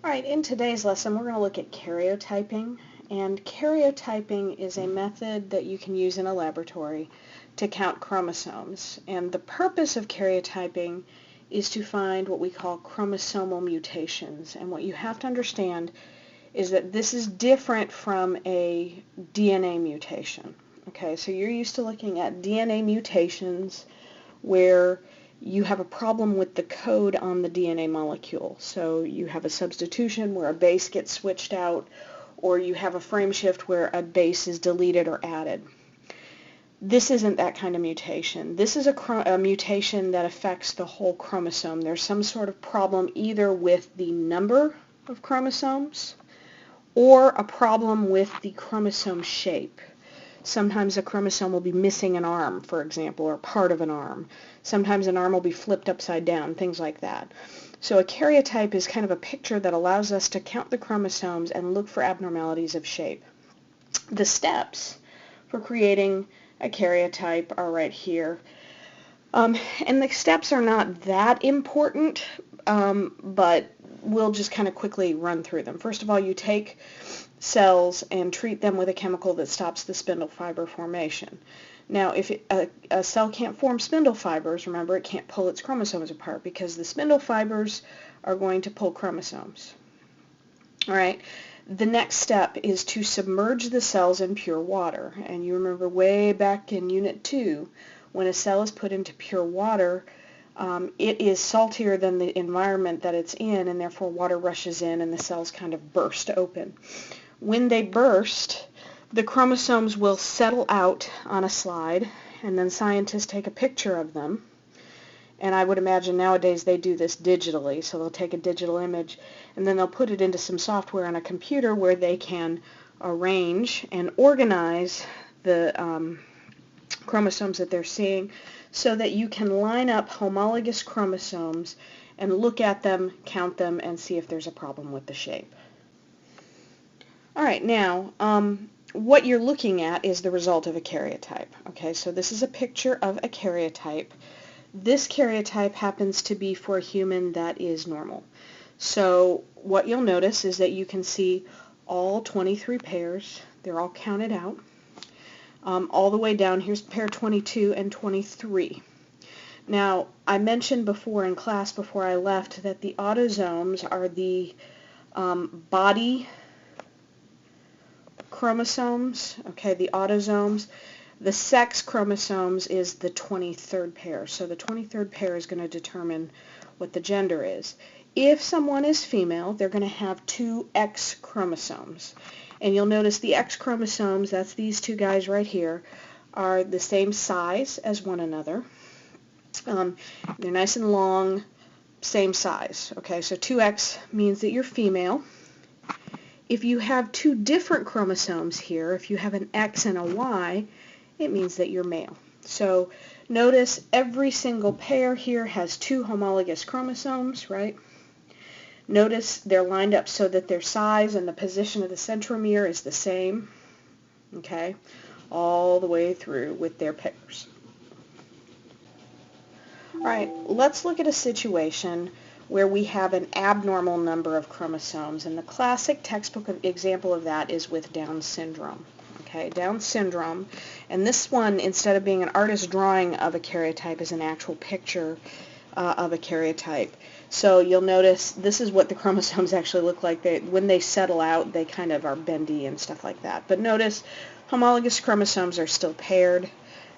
Alright, in today's lesson we're going to look at karyotyping, and karyotyping is a method that you can use in a laboratory to count chromosomes. And the purpose of karyotyping is to find what we call chromosomal mutations. And what you have to understand is that this is different from a DNA mutation. Okay, so you're used to looking at DNA mutations where you have a problem with the code on the DNA molecule. So you have a substitution where a base gets switched out, or you have a frame shift where a base is deleted or added. This isn't that kind of mutation. This is a mutation that affects the whole chromosome. There's some sort of problem either with the number of chromosomes or a problem with the chromosome shape. Sometimes a chromosome will be missing an arm, for example, or part of an arm. Sometimes an arm will be flipped upside down, things like that. So a karyotype is kind of a picture that allows us to count the chromosomes and look for abnormalities of shape. The steps for creating a karyotype are right here. And the steps are not that important, but we'll just kind of quickly run through them. First of all, you take cells and treat them with a chemical that stops the spindle fiber formation. Now, if a cell can't form spindle fibers, remember it can't pull its chromosomes apart because the spindle fibers are going to pull chromosomes. All right. The next step is to submerge the cells in pure water. And you remember way back in Unit 2, when a cell is put into pure water, it is saltier than the environment that it's in, and therefore water rushes in and the cells kind of burst open. When they burst, the chromosomes will settle out on a slide, and then scientists take a picture of them. And I would imagine nowadays they do this digitally, so they'll take a digital image and then they'll put it into some software on a computer where they can arrange and organize the chromosomes that they're seeing so that you can line up homologous chromosomes and look at them, count them, and see if there's a problem with the shape. All right, now what you're looking at is the result of a karyotype. Okay, so this is a picture of a karyotype. This karyotype happens to be for a human that is normal. So what you'll notice is that you can see all 23 pairs. They're all counted out. All the way down, here's pair 22 and 23. Now, I mentioned before in class, before I left, that the autosomes are the body chromosomes, okay, the autosomes. The sex chromosomes is the 23rd pair. So the 23rd pair is going to determine what the gender is. If someone is female, they're going to have two X chromosomes. And you'll notice the X chromosomes, that's these two guys right here, are the same size as one another. They're nice and long, same size. Okay, so 2X means that you're female. If you have two different chromosomes here, if you have an X and a Y, it means that you're male. So notice every single pair here has two homologous chromosomes, right? Notice they're lined up so that their size and the position of the centromere is the same, okay, all the way through with their pairs. All right, let's look at a situation where we have an abnormal number of chromosomes, and the classic textbook example of that is with Down syndrome. Okay, Down syndrome, and this one, instead of being an artist's drawing of a karyotype, is an actual picture of a karyotype. So you'll notice this is what the chromosomes actually look like. When they settle out, they kind of are bendy and stuff like that. But notice homologous chromosomes are still paired.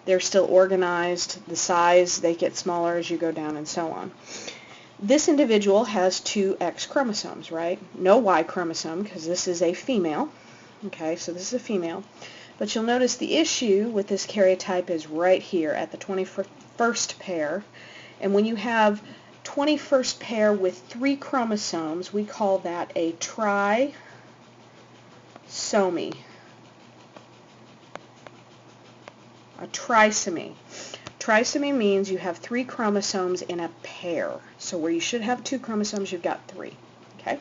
They're still organized. The size, they get smaller as you go down and so on. This individual has two X chromosomes, right? No Y chromosome because this is a female. Okay, so this is a female. But you'll notice the issue with this karyotype is right here at the 21st pair. And when you have 21st pair with 3 chromosomes, we call that a trisome. A trisomy. Trisomy means you have 3 chromosomes in a pair. So where you should have 2 chromosomes, you've got 3. Okay?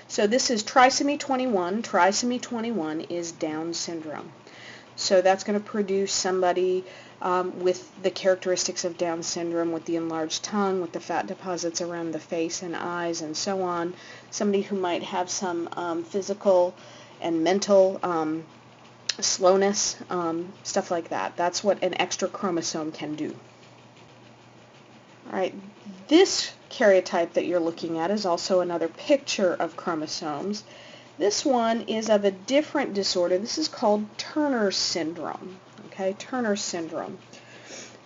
So this is trisomy 21. Trisomy 21 is Down syndrome. So that's going to produce somebody with the characteristics of Down syndrome, with the enlarged tongue, with the fat deposits around the face and eyes and so on. Somebody who might have some physical and mental slowness, stuff like that. That's what an extra chromosome can do. All right, this karyotype that you're looking at is also another picture of chromosomes. This one is of a different disorder. This is called Turner syndrome. Okay, Turner syndrome.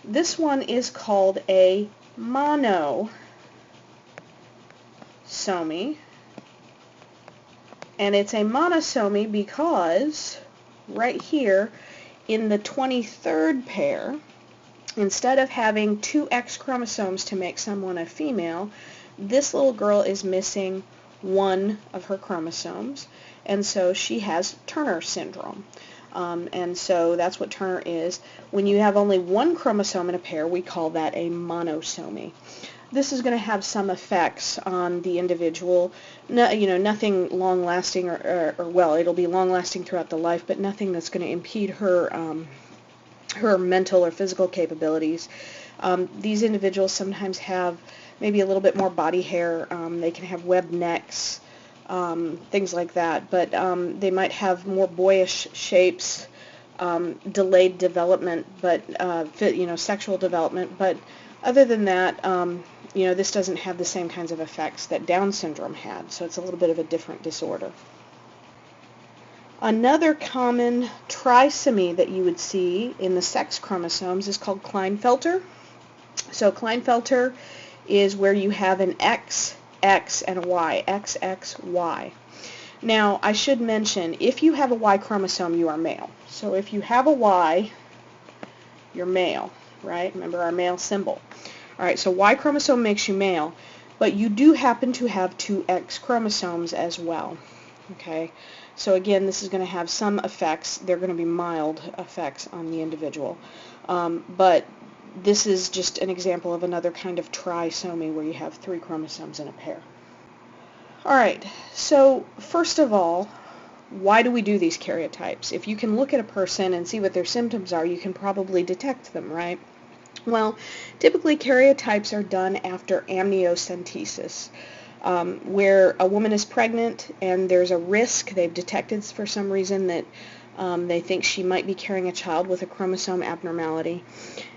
This one is called a monosome, and it's a monosome because right here in the 23rd pair, instead of having 2 X chromosomes to make someone a female, this little girl is missing one of her chromosomes, and so she has Turner syndrome. And so that's what Turner is. When you have only one chromosome in a pair, we call that a monosome. This is going to have some effects on the individual. No, nothing long-lasting, or well, it'll be long-lasting throughout the life, but nothing that's going to impede her her mental or physical capabilities. These individuals sometimes have maybe a little bit more body hair. They can have webbed necks, things like that. But they might have more boyish shapes, delayed development, but sexual development. But other than that, this doesn't have the same kinds of effects that Down syndrome had. So it's a little bit of a different disorder. Another common trisomy that you would see in the sex chromosomes is called Klinefelter. So Klinefelter is where you have an X, X, and a Y, X, X, Y. Now, I should mention, if you have a Y chromosome, you are male. So if you have a Y, you're male, right? Remember our male symbol. All right, so Y chromosome makes you male, but you do happen to have 2 X chromosomes as well. Okay, so again, this is going to have some effects. They're going to be mild effects on the individual. But this is just an example of another kind of trisomy where you have 3 chromosomes in a pair. All right, so first of all, why do we do these karyotypes? If you can look at a person and see what their symptoms are, you can probably detect them, right? Well, typically karyotypes are done after amniocentesis. Where a woman is pregnant and there's a risk, they've detected for some reason that they think she might be carrying a child with a chromosome abnormality.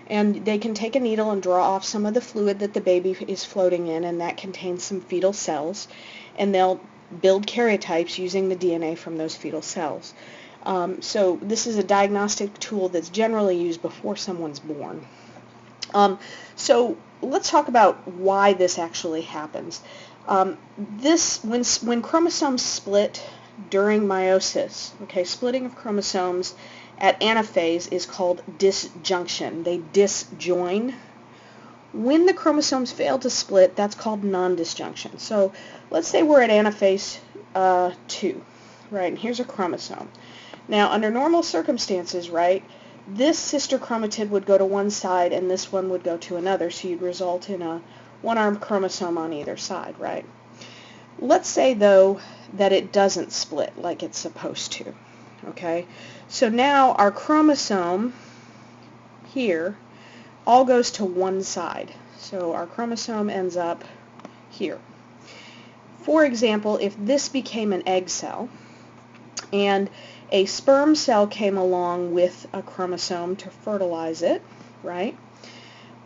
And they can take a needle and draw off some of the fluid that the baby is floating in, and that contains some fetal cells. And they'll build karyotypes using the DNA from those fetal cells. So this is a diagnostic tool that's generally used before someone's born. So let's talk about why this actually happens. When chromosomes split during meiosis, okay, splitting of chromosomes at anaphase is called disjunction. They disjoin. When the chromosomes fail to split, that's called non-disjunction. So let's say we're at anaphase 2, right, and here's a chromosome. Now, under normal circumstances, right, this sister chromatid would go to one side and this one would go to another, so you'd result in a one-armed chromosome on either side, right? Let's say, though, that it doesn't split like it's supposed to, okay? So now our chromosome here all goes to one side. So our chromosome ends up here. For example, if this became an egg cell and a sperm cell came along with a chromosome to fertilize it, right?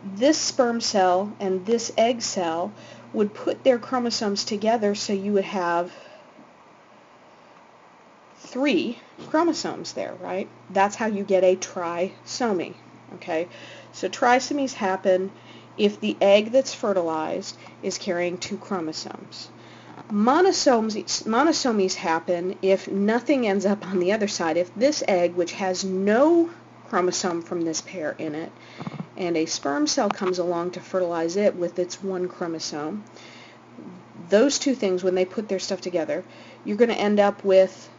This sperm cell and this egg cell would put their chromosomes together, so you would have 3 chromosomes there, right? That's how you get a trisomy, okay? So trisomies happen if the egg that's fertilized is carrying 2 chromosomes. Monosomies happen if nothing ends up on the other side. If this egg, which has no chromosome from this pair in it, and a sperm cell comes along to fertilize it with its 1 chromosome, those 2 things, when they put their stuff together, you're going to end up with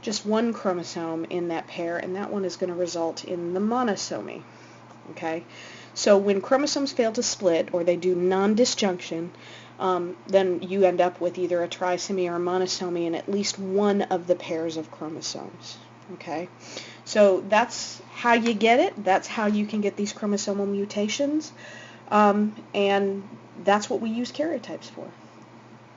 just 1 chromosome in that pair, and that one is going to result in the monosomy. Okay? So when chromosomes fail to split, or they do non-disjunction, then you end up with either a trisomy or a monosomy in at least one of the pairs of chromosomes. Okay, so that's how you get it. That's how you can get these chromosomal mutations, and that's what we use karyotypes for.